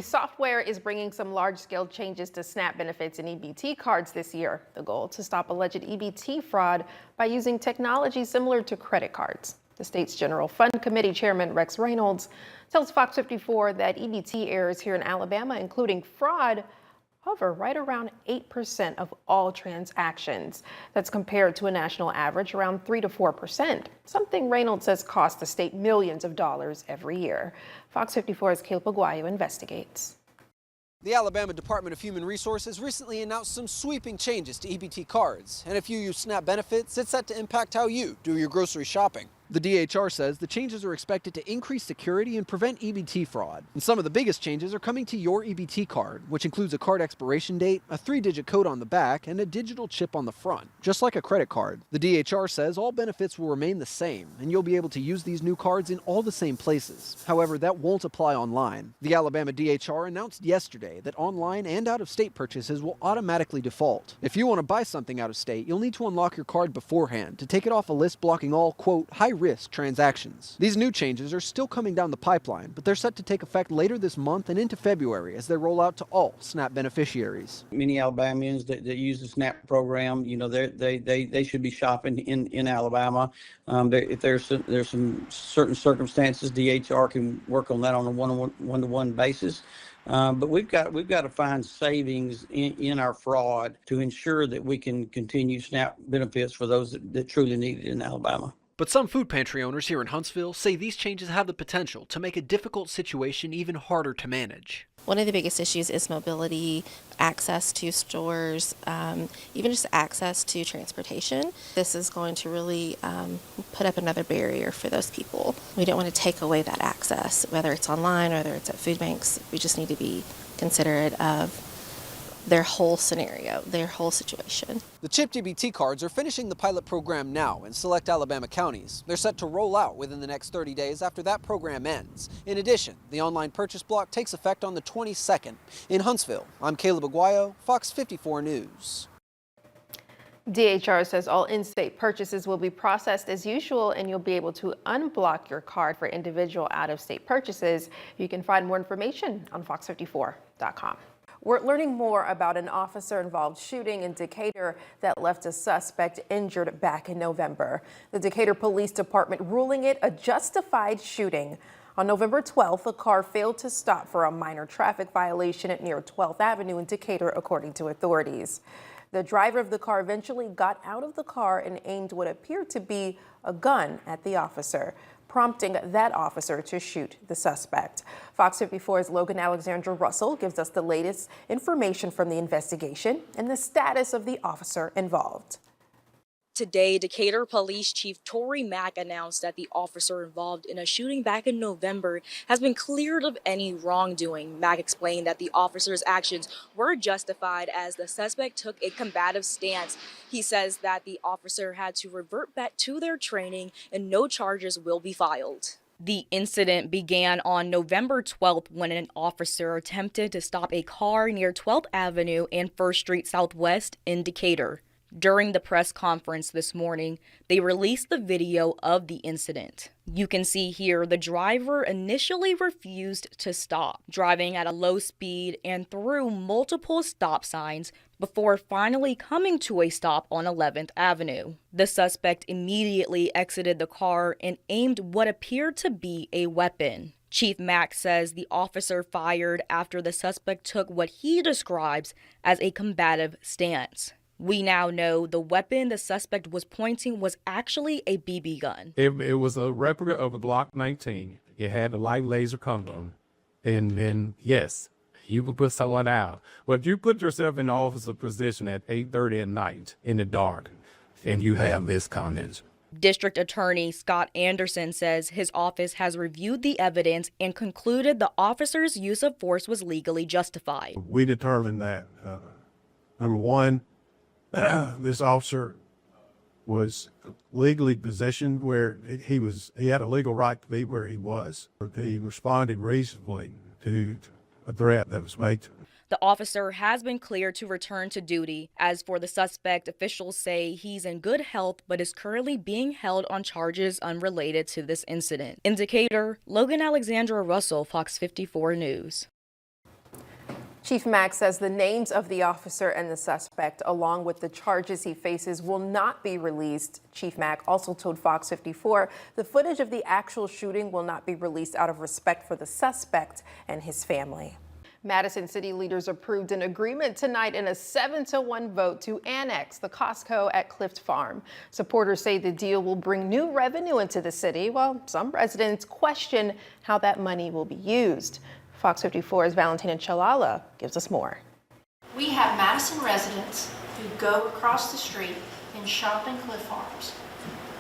software is bringing some large-scale changes to SNAP benefits and EBT cards this year. The goal to stop alleged EBT fraud by using technology similar to credit cards. The state's General Fund Committee Chairman Rex Reynolds tells Fox 54 that EBT errors here in Alabama, including fraud, hover right around 8% of all transactions. That's compared to a national average around 3 to 4%, something Reynolds says costs the state millions of dollars every year. Fox 54's Caleb Aguayo investigates. The Alabama Department of Human Resources recently announced some sweeping changes to EBT cards, and if you use SNAP benefits, it's set to impact how you do your grocery shopping. The DHR says the changes are expected to increase security and prevent EBT fraud. And some of the biggest changes are coming to your EBT card, which includes a card expiration date, a 3-digit code on the back, and a digital chip on the front, just like a credit card. The DHR says all benefits will remain the same, and you'll be able to use these new cards in all the same places. However, that won't apply online. The Alabama DHR announced yesterday that online and out-of-state purchases will automatically default. If you want to buy something out of state, you'll need to unlock your card beforehand to take it off a list blocking all, quote, high-risk transactions. These new changes are still coming down the pipeline, but they're set to take effect later this month and into February as they roll out to all SNAP beneficiaries. Many Alabamians that use the SNAP program, you know, they should be shopping in Alabama. If there's some certain circumstances, DHR can work on that on a one-to-one basis. But we've got to find savings in our fraud to ensure that we can continue SNAP benefits for those that truly need it in Alabama. But some food pantry owners here in Huntsville say these changes have the potential to make a difficult situation even harder to manage. One of the biggest issues is mobility, access to stores, even just access to transportation. This is going to really put up another barrier for those people. We don't want to take away that access, whether it's online or whether it's at food banks. We just need to be considerate of their whole scenario, their whole situation. The chipped EBT cards are finishing the pilot program now in select Alabama counties. They're set to roll out within the next 30 days after that program ends. In addition, the online purchase block takes effect on the 22nd. In Huntsville, I'm Caleb Aguayo, Fox 54 News. DHR says all in-state purchases will be processed as usual, and you'll be able to unblock your card for individual out-of-state purchases. You can find more information on fox54.com. We're learning more about an officer-involved shooting in Decatur that left a suspect injured back in November. The Decatur Police Department ruling it a justified shooting. On November 12th, a car failed to stop for a minor traffic violation at near 12th Avenue in Decatur, according to authorities. The driver of the car eventually got out of the car and aimed what appeared to be a gun at the officer, prompting that officer to shoot the suspect. Fox 54's Logan Alexandra Russell gives us the latest information from the investigation and the status of the officer involved. Today, Decatur Police Chief Tory Mack announced that the officer involved in a shooting back in November has been cleared of any wrongdoing. Mack explained that the officer's actions were justified as the suspect took a combative stance. He says that the officer had to revert back to their training and no charges will be filed. The incident began on November 12th when an officer attempted to stop a car near 12th Avenue and 1st Street Southwest in Decatur. During the press conference this morning, they released the video of the incident. You can see here the driver initially refused to stop, driving at a low speed and through multiple stop signs before finally coming to a stop on 11th Avenue. The suspect immediately exited the car and aimed what appeared to be a weapon. Chief Mack says the officer fired after the suspect took what he describes as a combative stance. We now know the weapon the suspect was pointing was actually a BB gun. It was a replica of a Glock 19. It had a light laser condom. And then, yes, you could put someone out. But if you put yourself in the officer position at 8:30 at night in the dark, and you have this comment. District Attorney Scott Anderson says his office has reviewed the evidence and concluded the officer's use of force was legally justified. We determined that, number one, this officer was legally positioned where he had a legal right to be where he was. He responded reasonably to a threat that was made to him. The officer has been cleared to return to duty. As for the suspect, officials say he's in good health but is currently being held on charges unrelated to this incident. In Decatur, Logan Alexandra Russell, Fox 54 News. Chief Mack says the names of the officer and the suspect, along with the charges he faces, will not be released. Chief Mack also told Fox 54 the footage of the actual shooting will not be released out of respect for the suspect and his family. Madison city leaders approved an agreement tonight in a 7-1 vote to annex the Costco at Clift Farm. Supporters say the deal will bring new revenue into the city, while some residents question how that money will be used. Fox 54's Valentina Chalala gives us more. We have Madison residents who go across the street and shop in Cliff Farms,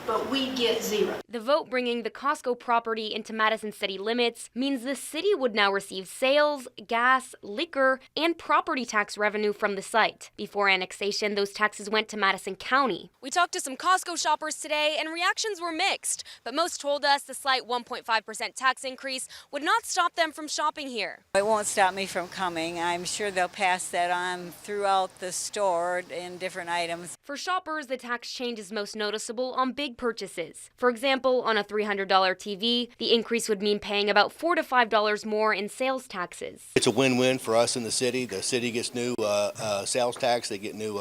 but we get zero. The vote bringing the Costco property into Madison city limits means the city would now receive sales, gas, liquor, and property tax revenue from the site. Before annexation, those taxes went to Madison County. We talked to some Costco shoppers today, and reactions were mixed, but most told us the slight 1.5% tax increase would not stop them from shopping here. It won't stop me from coming. I'm sure they'll pass that on throughout the store in different items. For shoppers, the tax change is most noticeable on big purchases. For example, on a $300 TV, the increase would mean paying about $4 to $5 more in sales taxes. It's a win-win for us in the city. The city gets new sales tax, they get new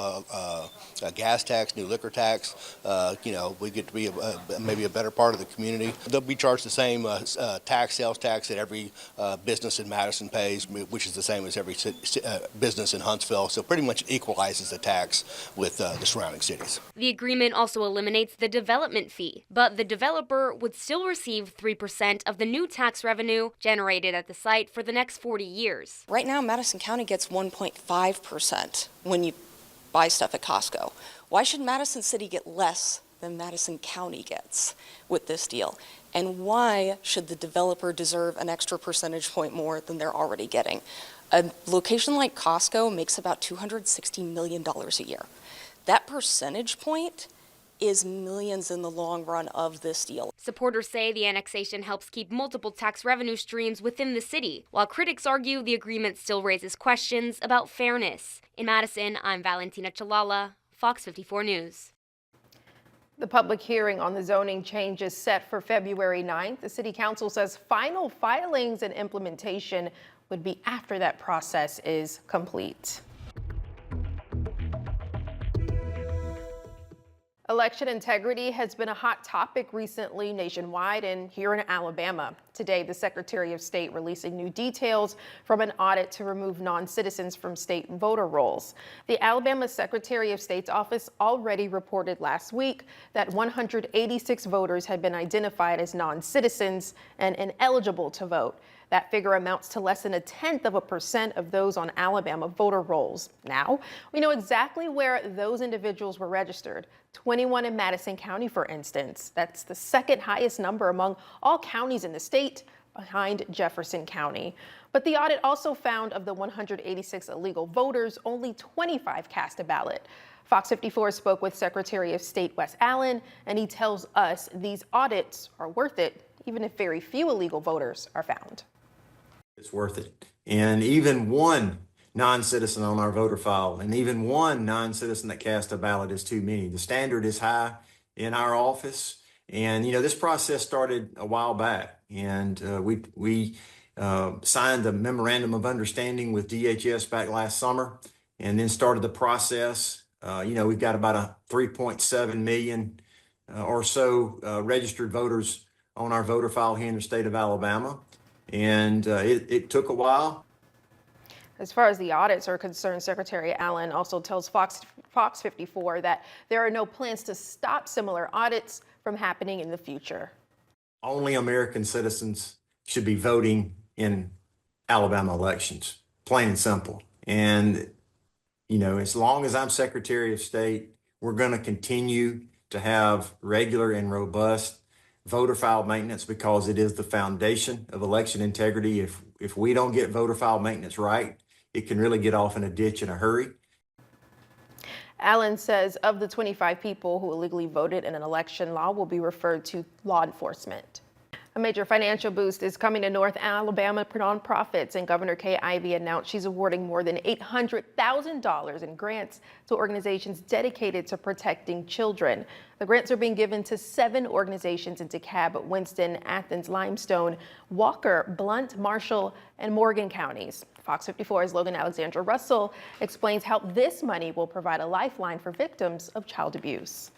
gas tax, new liquor tax. We get to be maybe a better part of the community. They'll be charged the same sales tax that every business in Madison pays, which is the same as every business in Huntsville. So pretty much equalizes the tax with the surrounding cities. The agreement also eliminates the development fee, but the developer would still receive 3% of the new tax revenue generated at the site for the next 40 years. Right now, Madison County gets 1.5% when you buy stuff at Costco. Why should Madison City get less than Madison County gets with this deal? And why should the developer deserve an extra percentage point more than they're already getting? A location like Costco makes about $260 million a year. That percentage point is millions in the long run of this deal. Supporters say the annexation helps keep multiple tax revenue streams within the city, while critics argue the agreement still raises questions about fairness. In Madison, I'm Valentina Chalala, Fox 54 News. The public hearing on the zoning change is set for February 9th. The City Council says final filings and implementation would be after that process is complete. Election integrity has been a hot topic recently nationwide and here in Alabama. Today, the Secretary of State releasing new details from an audit to remove non-citizens from state voter rolls. The Alabama Secretary of State's office already reported last week that 186 voters had been identified as non-citizens and ineligible to vote. That figure amounts to less than 0.1% of those on Alabama voter rolls. Now, we know exactly where those individuals were registered. 21 in Madison County, for instance. That's the second highest number among all counties in the state, behind Jefferson County. But the audit also found of the 186 illegal voters, only 25 cast a ballot. Fox 54 spoke with Secretary of State Wes Allen, and he tells us these audits are worth it, even if very few illegal voters are found. It's worth it. And even one non-citizen on our voter file and even one non-citizen that cast a ballot is too many. The standard is high in our office. And, this process started a while back, and we signed a memorandum of understanding with DHS back last summer and then started the process. We've got about a 3.7 million or so registered voters on our voter file here in the state of Alabama. And it took a while. As far as the audits are concerned, Secretary Allen also tells Fox 54 that there are no plans to stop similar audits from happening in the future. Only American citizens should be voting in Alabama elections, plain and simple. And, as long as I'm Secretary of State, we're going to continue to have regular and robust voter file maintenance because it is the foundation of election integrity. If we don't get voter file maintenance right, it can really get off in a ditch in a hurry. Allen says of the 25 people who illegally voted in an election, law will be referred to law enforcement. A major financial boost is coming to North Alabama nonprofits, and Governor Kay Ivey announced she's awarding more than $800,000 in grants to organizations dedicated to protecting children. The grants are being given to 7 organizations in DeKalb, Winston, Athens, Limestone, Walker, Blount, Marshall, and Morgan counties. Fox 54's Logan Alexandra Russell explains how this money will provide a lifeline for victims of child abuse.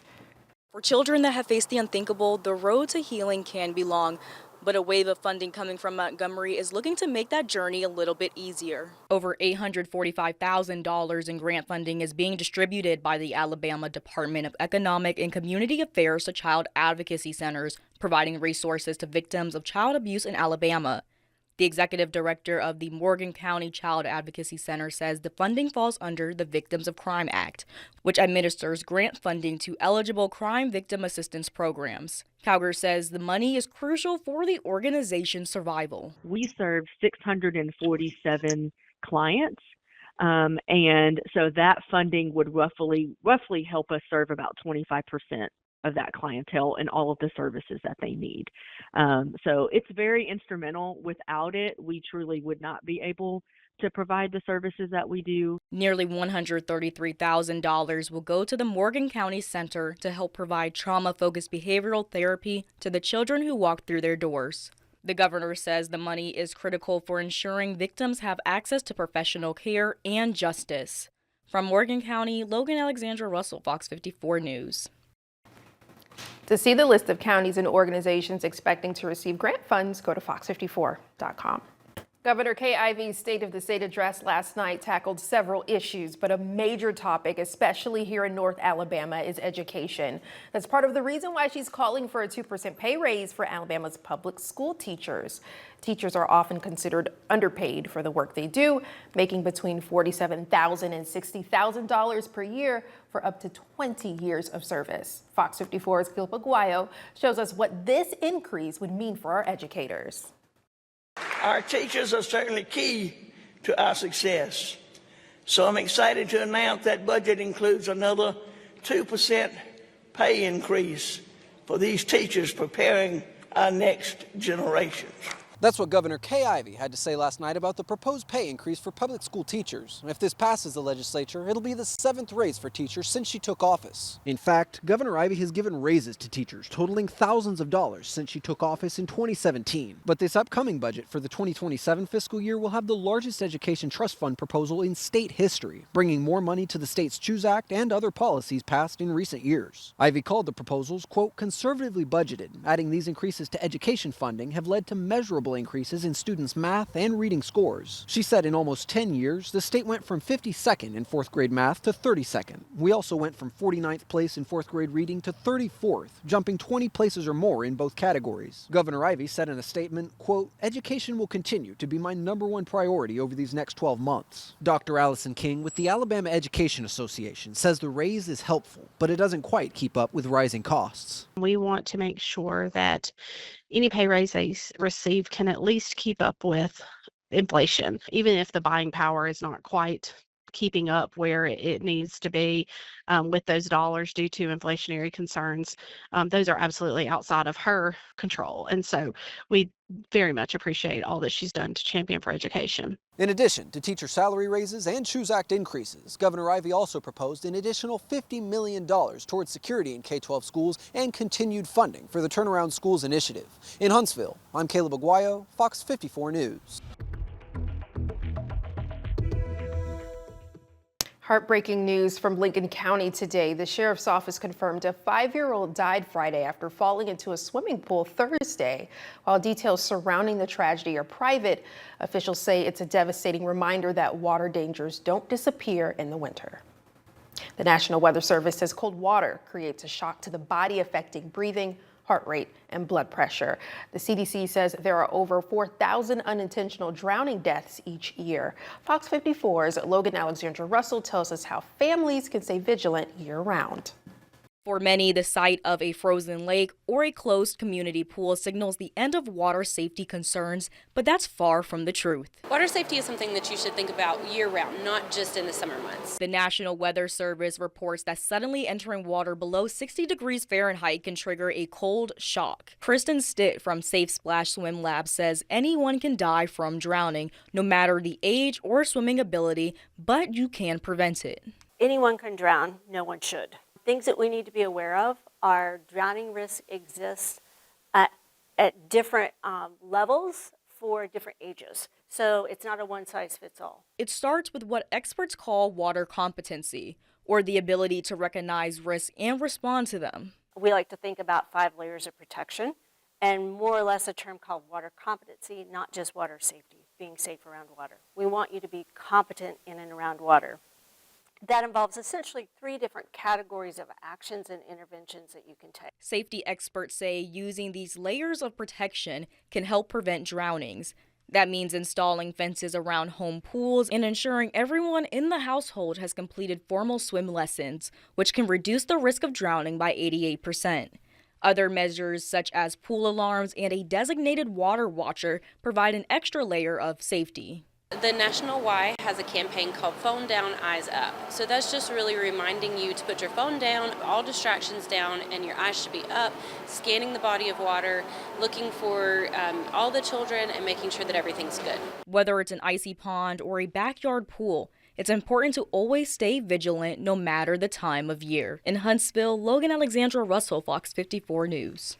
For children that have faced the unthinkable, the road to healing can be long, but a wave of funding coming from Montgomery is looking to make that journey a little bit easier. Over $845,000 in grant funding is being distributed by the Alabama Department of Economic and Community Affairs to child advocacy centers, providing resources to victims of child abuse in Alabama. The executive director of the Morgan County Child Advocacy Center says the funding falls under the Victims of Crime Act, which administers grant funding to eligible crime victim assistance programs. Cowger says the money is crucial for the organization's survival. We serve 647 clients, and so that funding would roughly help us serve about 25% of that clientele and all of the services that they need. So it's very instrumental. Without it, we truly would not be able to provide the services that we do. Nearly $133,000 will go to the Morgan County Center to help provide trauma-focused behavioral therapy to the children who walk through their doors. The governor says the money is critical for ensuring victims have access to professional care and justice. From Morgan County, Logan Alexandra Russell, Fox 54 News. To see the list of counties and organizations expecting to receive grant funds, go to fox54.com. Governor Kay Ivey's State of the State address last night tackled several issues, but a major topic, especially here in North Alabama, is education. That's part of the reason why she's calling for a 2% pay raise for Alabama's public school teachers. Teachers are often considered underpaid for the work they do, making between $47,000 and $60,000 per year for up to 20 years of service. Fox 54's Gilpa Guayo shows us what this increase would mean for our educators. Our teachers are certainly key to our success. So I'm excited to announce that budget includes another 2% pay increase for these teachers preparing our next generations. That's what Governor Kay Ivey had to say last night about the proposed pay increase for public school teachers. And if this passes the legislature, it'll be the 7th raise for teachers since she took office. In fact, Governor Ivey has given raises to teachers totaling thousands of dollars since she took office in 2017. But this upcoming budget for the 2027 fiscal year will have the largest education trust fund proposal in state history, bringing more money to the state's Choose Act and other policies passed in recent years. Ivey called the proposals, quote, conservatively budgeted, adding these increases to education funding have led to measurable increases in students' math and reading scores. She said in almost 10 years, the state went from 52nd in 4th grade math to 32nd. We also went from 49th place in 4th grade reading to 34th, jumping 20 places or more in both categories. Governor Ivey said in a statement, quote, education will continue to be my #1 priority over these next 12 months. Dr. Allison King with the Alabama Education Association says the raise is helpful, but it doesn't quite keep up with rising costs. We want to make sure that any pay raise they receive can at least keep up with inflation, even if the buying power is not quite keeping up where it needs to be with those dollars due to inflationary concerns. Those are absolutely outside of her control. And so we very much appreciate all that she's done to champion for education. In addition to teacher salary raises and Choose Act increases, Governor Ivey also proposed an additional $50 million towards security in K-12 schools and continued funding for the Turnaround Schools initiative. In Huntsville, I'm Caleb Aguayo, Fox 54 News. Heartbreaking news from Lincoln County today. The sheriff's office confirmed a 5-year-old died Friday after falling into a swimming pool Thursday. While details surrounding the tragedy are private, officials say it's a devastating reminder that water dangers don't disappear in the winter. The National Weather Service says cold water creates a shock to the body, affecting breathing, heart rate, and blood pressure. The CDC says there are over 4,000 unintentional drowning deaths each year. Fox 54's Logan Alexandra Russell tells us how families can stay vigilant year-round. For many, the sight of a frozen lake or a closed community pool signals the end of water safety concerns, but that's far from the truth. Water safety is something that you should think about year-round, not just in the summer months. The National Weather Service reports that suddenly entering water below 60 degrees Fahrenheit can trigger a cold shock. Kristen Stitt from Safe Splash Swim Lab says anyone can die from drowning, no matter the age or swimming ability, but you can prevent it. Anyone can drown, no one should. Things that we need to be aware of are drowning risk exists at different levels for different ages. So it's not a one-size-fits-all. It starts with what experts call water competency, or the ability to recognize risks and respond to them. We like to think about 5 layers of protection, and more or less a term called water competency, not just water safety, being safe around water. We want you to be competent in and around water. That involves essentially 3 different categories of actions and interventions that you can take. Safety experts say using these layers of protection can help prevent drownings. That means installing fences around home pools and ensuring everyone in the household has completed formal swim lessons, which can reduce the risk of drowning by 88%. Other measures, such as pool alarms and a designated water watcher, provide an extra layer of safety. The National Y has a campaign called Phone Down, Eyes Up. So that's just really reminding you to put your phone down, all distractions down, and your eyes should be up, scanning the body of water, looking for all the children and making sure that everything's good. Whether it's an icy pond or a backyard pool, it's important to always stay vigilant no matter the time of year. In Huntsville, Logan Alexandra Russell, Fox 54 News.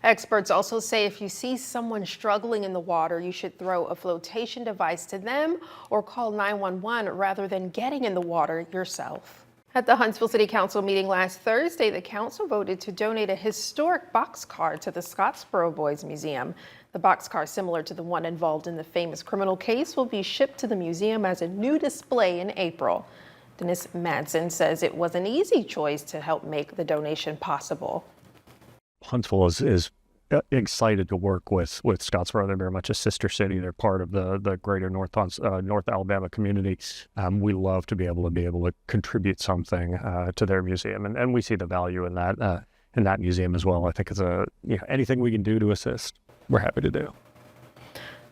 Experts also say if you see someone struggling in the water, you should throw a flotation device to them or call 911 rather than getting in the water yourself. At the Huntsville City Council meeting last Thursday, the council voted to donate a historic boxcar to the Scottsboro Boys Museum. The boxcar, similar to the one involved in the famous criminal case, will be shipped to the museum as a new display in April. Dennis Madsen says it was an easy choice to help make the donation possible. Huntsville is excited to work with Scottsboro. They're very much a sister city. They're part of the greater North Alabama community. We love to be able to contribute something to their museum, and we see the value in that museum as well. I think it's anything we can do to assist, we're happy to do.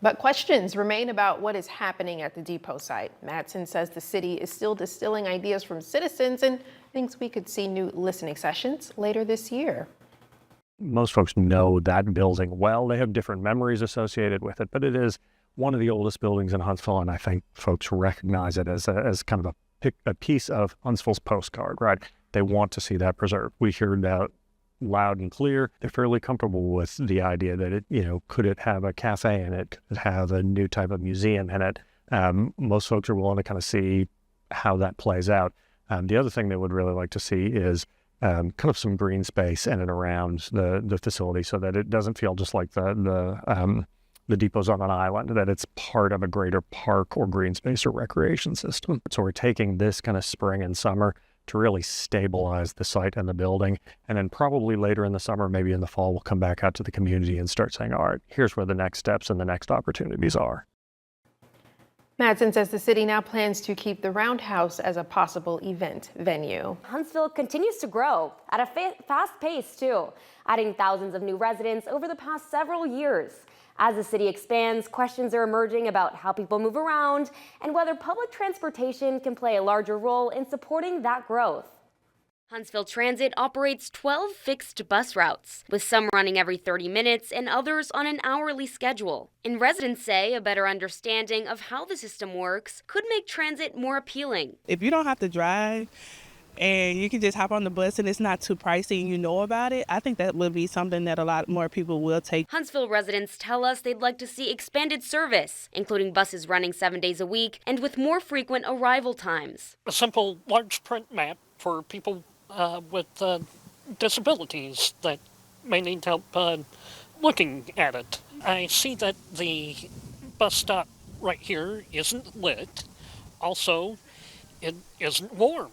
But questions remain about what is happening at the depot site. Madsen says the city is still distilling ideas from citizens and thinks we could see new listening sessions later this year. Most folks know that building well. They have different memories associated with it, but it is one of the oldest buildings in Huntsville, and I think folks recognize it as kind of a piece of Huntsville's postcard, right? They want to see that preserved. We hear that loud and clear. They're fairly comfortable with the idea that it, could it have a cafe in it? Could it have a new type of museum in it? Most folks are willing to kind of see how that plays out. The other thing they would really like to see is kind of some green space in and around the facility, so that it doesn't feel just like the depot's on an island, that it's part of a greater park or green space or recreation system. So we're taking this kind of spring and summer to really stabilize the site and the building, and then probably later in the summer, maybe in the fall, we'll come back out to the community and start saying, all right, here's where the next steps and the next opportunities are. Madsen says the city now plans to keep the Roundhouse as a possible event venue. Huntsville continues to grow at a fast pace, too, adding thousands of new residents over the past several years. As the city expands, questions are emerging about how people move around and whether public transportation can play a larger role in supporting that growth. Huntsville Transit operates 12 fixed bus routes, with some running every 30 minutes and others on an hourly schedule. And residents say a better understanding of how the system works could make transit more appealing. If you don't have to drive and you can just hop on the bus and it's not too pricey and you know about it, I think that would be something that a lot more people will take. Huntsville residents tell us they'd like to see expanded service, including buses running 7 days a week and with more frequent arrival times. A simple large print map for people with disabilities that may need help looking at it. I see that the bus stop right here isn't lit. Also, it isn't warm.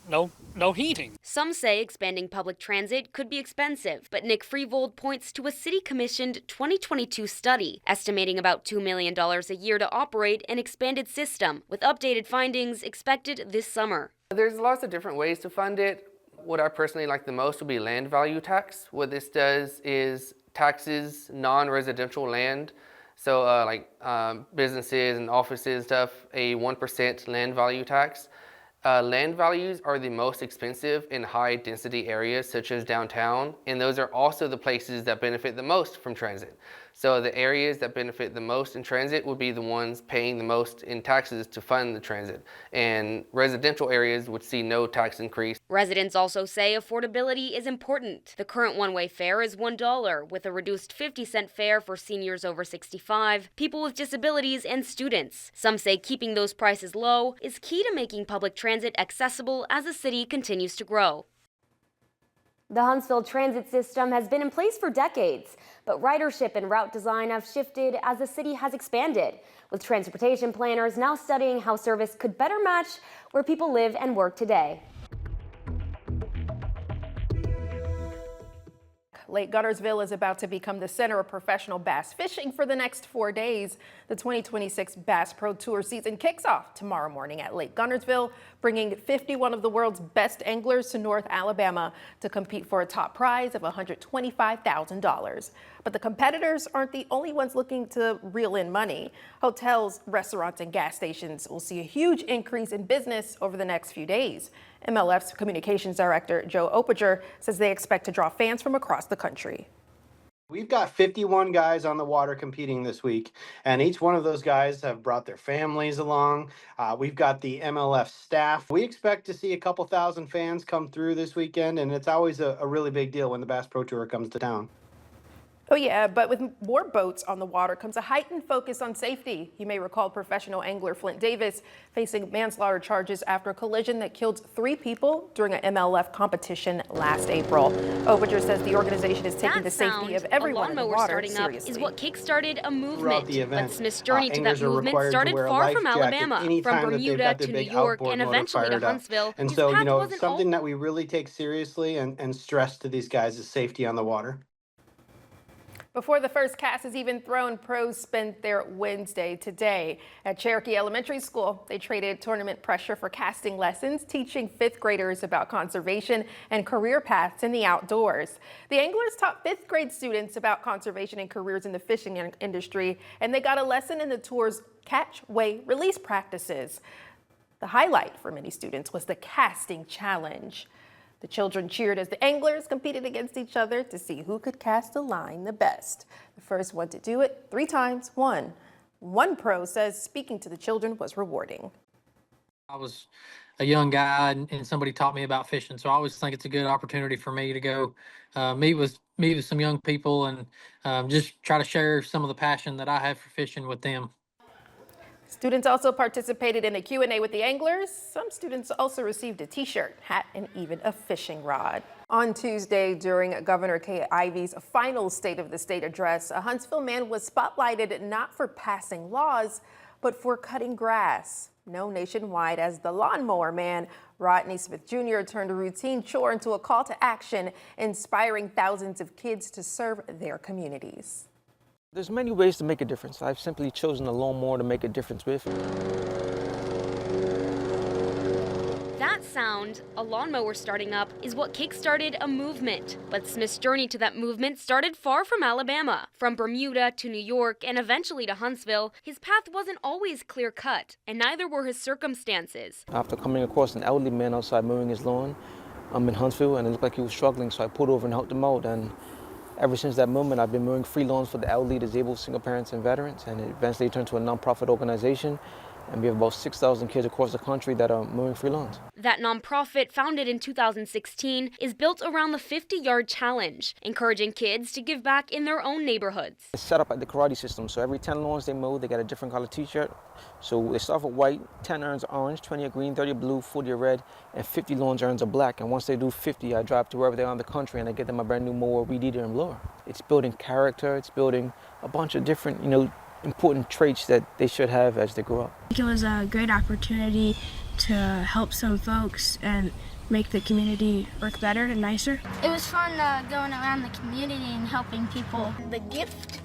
No heating. Some say expanding public transit could be expensive, but Nick Freevold points to a city-commissioned 2022 study estimating about $2 million a year to operate an expanded system, with updated findings expected this summer. There's lots of different ways to fund it. what I personally like the most would be land value tax. What this does is taxes non-residential land. So businesses and offices and stuff, a 1% land value tax. Land values are the most expensive in high density areas such as downtown, and those are also the places that benefit the most from transit. So the areas that benefit the most in transit would be the ones paying the most in taxes to fund the transit, and residential areas would see no tax increase. Residents also say affordability is important. The current one-way fare is $1, with a reduced 50-cent fare for seniors over 65, people with disabilities, and students. Some say keeping those prices low is key to making public transit accessible as the city continues to grow. The Huntsville transit system has been in place for decades, but ridership and route design have shifted as the city has expanded, with transportation planners now studying how service could better match where people live and work today. Lake Guntersville is about to become the center of professional bass fishing for the next 4 days. The 2026 Bass Pro Tour season kicks off tomorrow morning at Lake Guntersville, bringing 51 of the world's best anglers to North Alabama to compete for a top prize of $125,000. But the competitors aren't the only ones looking to reel in money. Hotels, restaurants, and gas stations will see a huge increase in business over the next few days. MLF's communications director, Joe Opager, says they expect to draw fans from across the country. We've got 51 guys on the water competing this week, and each one of those guys have brought their families along. We've got the MLF staff. We expect to see a couple thousand fans come through this weekend, and it's always a really big deal when the Bass Pro Tour comes to town. Oh yeah, but with more boats on the water comes a heightened focus on safety. You may recall professional angler Flint Davis facing manslaughter charges after a collision that killed 3 people during an MLF competition last April. Opager says the organization is taking the safety of everyone in the water seriously. Is what kick-started a movement. Throughout the event, but Smith's journey to that anglers are movement required to started wear a far life from jacket Alabama, anytime from that they've Bermuda got their to big New York, outboard and motor eventually to fired up. Huntsville. And His so, path wasn't something that we really take seriously and stress to these guys is safety on the water. Before the first cast is even thrown, pros spent their Wednesday today at Cherokee Elementary School. They traded tournament pressure for casting lessons, teaching 5th graders about conservation and career paths in the outdoors. The anglers taught 5th grade students about conservation and careers in the fishing industry, and they got a lesson in the tour's catch, weigh, release practices. The highlight for many students was the casting challenge. The children cheered as the anglers competed against each other to see who could cast a line the best. The first one to do it 3 times won. One pro says speaking to the children was rewarding. I was a young guy and somebody taught me about fishing, so I always think it's a good opportunity for me to go meet with some young people and just try to share some of the passion that I have for fishing with them. Students also participated in a Q&A with the anglers. Some students also received a t-shirt, hat, and even a fishing rod. On Tuesday, during Governor Kay Ivey's final State of the State address, a Huntsville man was spotlighted not for passing laws, but for cutting grass. Known nationwide as the Lawnmower Man, Rodney Smith Jr. turned a routine chore into a call to action, inspiring thousands of kids to serve their communities. There's many ways to make a difference. I've simply chosen a lawnmower to make a difference with. That sound, a lawnmower starting up, is what kick-started a movement. But Smith's journey to that movement started far from Alabama. From Bermuda to New York and eventually to Huntsville, his path wasn't always clear-cut, and neither were his circumstances. After coming across an elderly man outside mowing his lawn, I'm in Huntsville, and it looked like he was struggling, so I pulled over and helped him out. And ever since that moment, I've been mowing free lawns for the elderly, disabled, single parents, and veterans, and it eventually turned to a nonprofit organization. And we have about 6,000 kids across the country that are mowing free lawns. That nonprofit, founded in 2016, is built around the 50-yard challenge, encouraging kids to give back in their own neighborhoods. It's set up like the karate system, so every 10 lawns they mow, they get a different color t-shirt. So they start with white, 10 earns orange, 20 are green, 30 are blue, 40 are red, and 50 lawns earns are black. And once they do 50, I drive to wherever they are in the country and I get them a brand new mower, weed eater, and blower. It's building character, it's building a bunch of different, important traits that they should have as they grow up. It was a great opportunity to help some folks and make the community work better and nicer. It was fun going around the community and helping people. The gift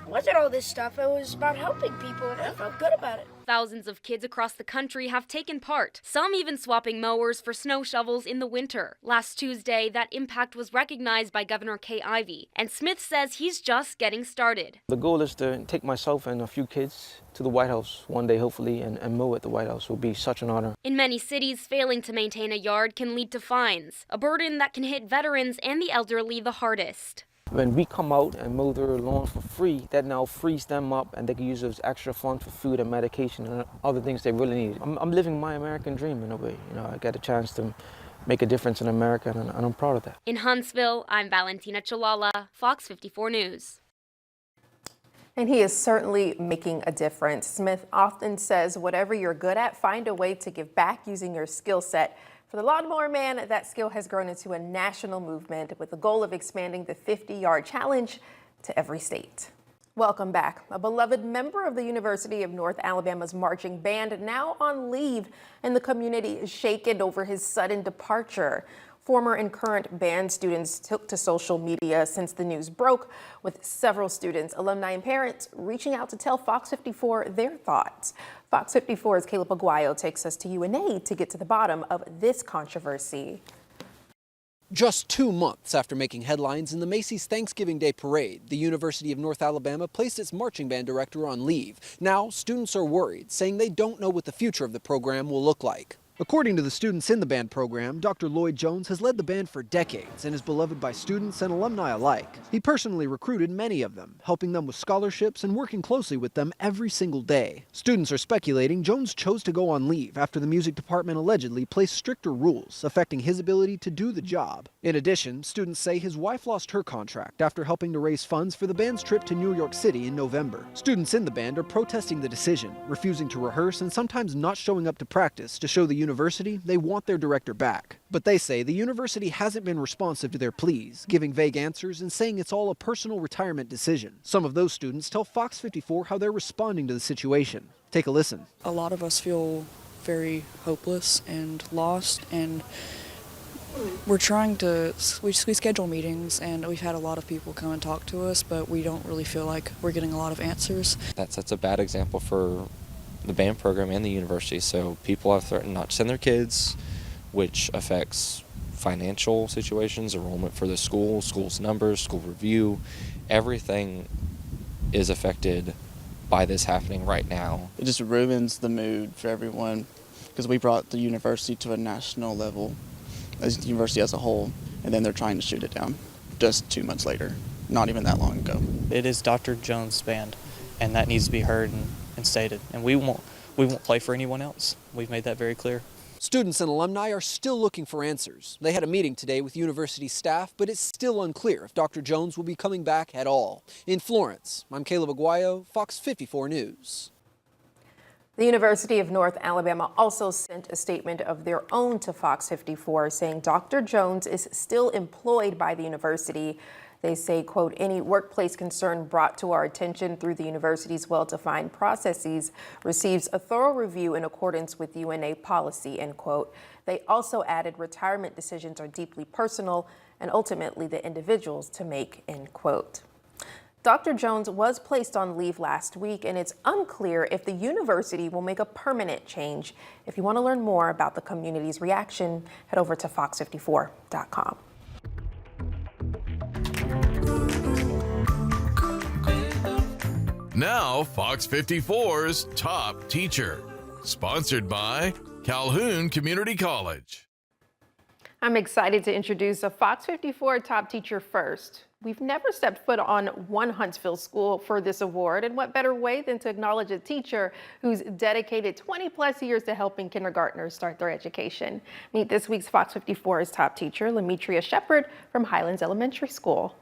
wasn't all this stuff. It was about helping people, and I felt good about it. Thousands of kids across the country have taken part, some even swapping mowers for snow shovels in the winter. Last Tuesday, that impact was recognized by Governor Kay Ivey, and Smith says he's just getting started. The goal is to take myself and a few kids to the White House one day, hopefully, and mow at the White House will be such an honor. In many cities, failing to maintain a yard can lead to fines, a burden that can hit veterans and the elderly the hardest. When we come out and mow their lawn for free, that now frees them up and they can use those extra funds for food and medication and other things they really need. I'm living my American dream in a way. You know, I get a chance to make a difference in America, and I'm proud of that. In Huntsville, I'm Valentina Chalala, Fox 54 News. And he is certainly making a difference. Smith often says, whatever you're good at, find a way to give back using your skill set. For the Lawnmower Man, that skill has grown into a national movement with the goal of expanding the 50-yard challenge to every state. Welcome back. A beloved member of the University of North Alabama's marching band now on leave, and the community is shaken over his sudden departure. Former and current band students took to social media since the news broke, with several students, alumni, and parents reaching out to tell Fox 54 their thoughts. Fox 54's Caleb Aguayo takes us to UNA to get to the bottom of this controversy. Just 2 months after making headlines in the Macy's Thanksgiving Day Parade, the University of North Alabama placed its marching band director on leave. Now, students are worried, saying they don't know what the future of the program will look like. According to the students in the band program, Dr. Lloyd Jones has led the band for decades and is beloved by students and alumni alike. He personally recruited many of them, helping them with scholarships and working closely with them every single day. Students are speculating Jones chose to go on leave after the music department allegedly placed stricter rules affecting his ability to do the job. In addition, students say his wife lost her contract after helping to raise funds for the band's trip to New York City in November. Students in the band are protesting the decision, refusing to rehearse and sometimes not showing up to practice to show the university they want their director back. But they say the university hasn't been responsive to their pleas, giving vague answers and saying it's all a personal retirement decision. Some of those students tell Fox 54 how they're responding to the situation. Take a listen. A lot of us feel very hopeless and lost, and we're trying to, we schedule meetings and we've had a lot of people come and talk to us, but we don't really feel like we're getting a lot of answers. That sets a bad example for the band program and the university, so people have threatened not to send their kids, which affects financial situations, enrollment for the school, school's numbers, school review. Everything is affected by this happening right now. It just ruins the mood for everyone because we brought the university to a national level, as the university as a whole, and then they're trying to shoot it down just 2 months later, not even that long ago. It is Dr. Jones' band, and that needs to be heard and stated. And we won't play for anyone else. We've made that very clear. Students and alumni are still looking for answers. They had a meeting today with university staff, but it's still unclear if Dr. Jones will be coming back at all. In Florence, I'm Caleb Aguayo, Fox 54 News. The University of North Alabama also sent a statement of their own to Fox 54 saying Dr. Jones is still employed by the university. They say, quote, any workplace concern brought to our attention through the university's well-defined processes receives a thorough review in accordance with UNA policy, end quote. They also added retirement decisions are deeply personal and ultimately the individuals to make, end quote. Dr. Jones was placed on leave last week, and it's unclear if the university will make a permanent change. If you want to learn more about the community's reaction, head over to fox54.com. Now, Fox 54's Top Teacher, sponsored by Calhoun Community College. I'm excited to introduce a Fox 54 Top Teacher first. We've never stepped foot on one Huntsville school for this award, and what better way than to acknowledge a teacher who's dedicated 20 plus years to helping kindergartners start their education. Meet this week's Fox 54's Top Teacher, Lemetria Shepard from Highlands Elementary School.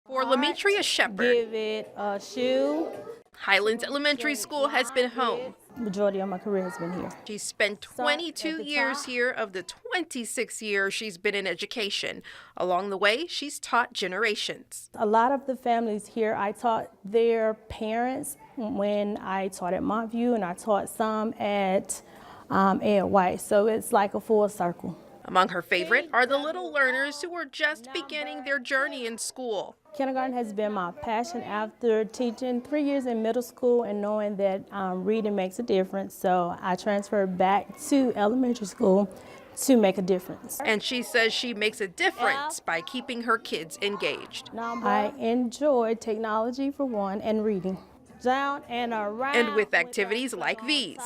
For Lemetria Shepard, give it a shoe. Highlands Elementary School has been home. Majority of my career has been here. She's spent 22 years here of the 26 years she's been in education. Along the way, she's taught generations. A lot of the families here, I taught their parents when I taught at Montview, and I taught some at Ed White. So it's like a full circle. Among her favorite are the little learners who are just beginning their journey in school. Kindergarten has been my passion after teaching 3 years in middle school and knowing that reading makes a difference. So I transferred back to elementary school to make a difference. And she says she makes a difference by keeping her kids engaged. I enjoy technology for one and reading. Down and around. And with activities like these.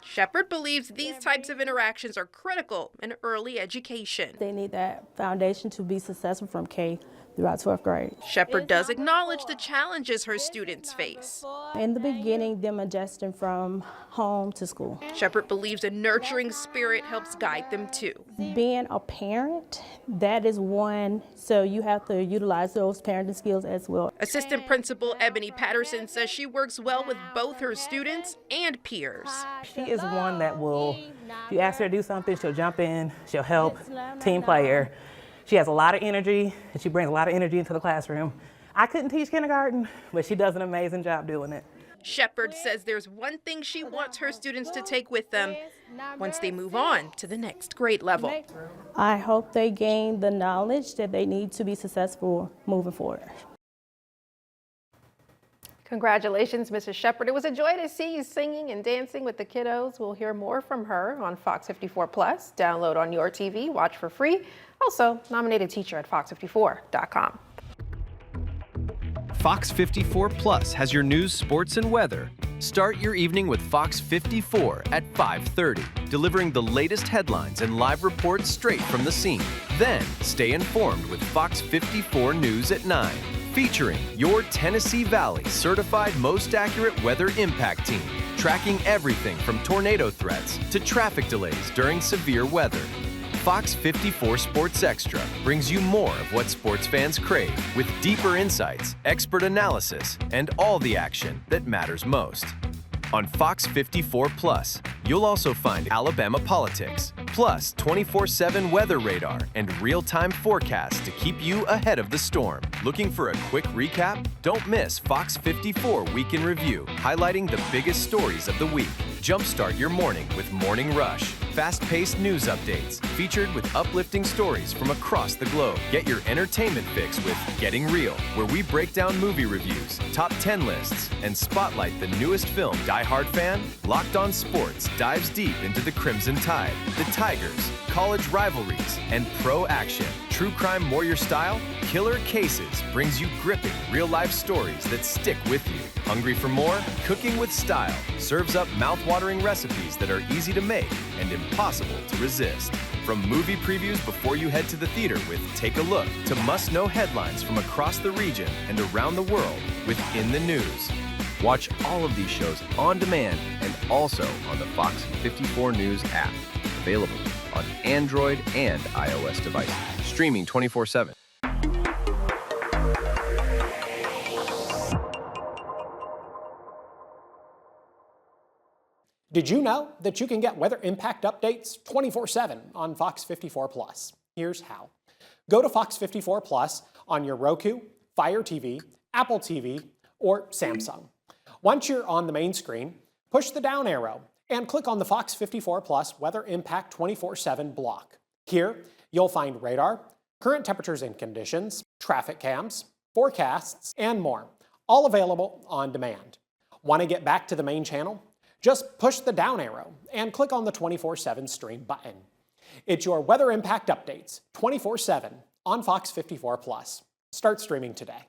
Shepard believes these types of interactions are critical in early education. They need that foundation to be successful from K throughout 12th grade. Shepard does acknowledge the challenges her students face. In the beginning, them adjusting from home to school. Shepard believes a nurturing spirit helps guide them too. Being a parent, that is one, so you have to utilize those parenting skills as well. Assistant Principal Ebony Patterson says she works well with both her students and peers. She is one that will, if you ask her to do something, she'll jump in, she'll help, team player. She has a lot of energy, and she brings a lot of energy into the classroom. I couldn't teach kindergarten, but she does an amazing job doing it. Shepard says there's one thing she wants her students to take with them once they move on to the next grade level. I hope they gain the knowledge that they need to be successful moving forward. Congratulations, Mrs. Shepard. It was a joy to see you singing and dancing with the kiddos. We'll hear more from her on Fox 54 Plus. Download on your TV, watch for free. Also, nominate a teacher at fox54.com. Fox 54 Plus has your news, sports, and weather. Start your evening with Fox 54 at 5:30, delivering the latest headlines and live reports straight from the scene. Then, stay informed with Fox 54 News at 9, featuring your Tennessee Valley certified most accurate weather impact team, tracking everything from tornado threats to traffic delays during severe weather. Fox 54 Sports Extra brings you more of what sports fans crave, with deeper insights, expert analysis, and all the action that matters most. On Fox 54 Plus, you'll also find Alabama politics, plus 24/7 weather radar and real-time forecasts to keep you ahead of the storm. Looking for a quick recap? Don't miss Fox 54 Week in Review, highlighting the biggest stories of the week. Jumpstart your morning with Morning Rush, fast-paced news updates featured with uplifting stories from across the globe. Get your entertainment fix with Getting Real, where we break down movie reviews, top 10 lists, and spotlight the newest film. Die Hard fan? Locked On Sports dives deep into the Crimson Tide, the Tigers, college rivalries, and pro action. True Crime Warrior Style? Killer Cases brings you gripping real-life stories that stick with you. Hungry for more? Cooking with Style serves up mouth-watering recipes that are easy to make and impossible to resist. From movie previews before you head to the theater with Take a Look, to must-know headlines from across the region and around the world with In the News. Watch all of these shows on demand and also on the Fox 54 News app. Available on Android and iOS devices. Streaming 24/7. Did you know that you can get weather impact updates 24/7 on Fox 54 Plus? Here's how. Go to Fox 54 Plus on your Roku, Fire TV, Apple TV, or Samsung. Once you're on the main screen, push the down arrow and click on the Fox 54 Plus Weather Impact 24/7 block. Here, you'll find radar, current temperatures and conditions, traffic cams, forecasts, and more, all available on demand. Want to get back to the main channel? Just push the down arrow and click on the 24/7 stream button. It's your weather impact updates 24/7 on Fox 54 Plus. Start streaming today.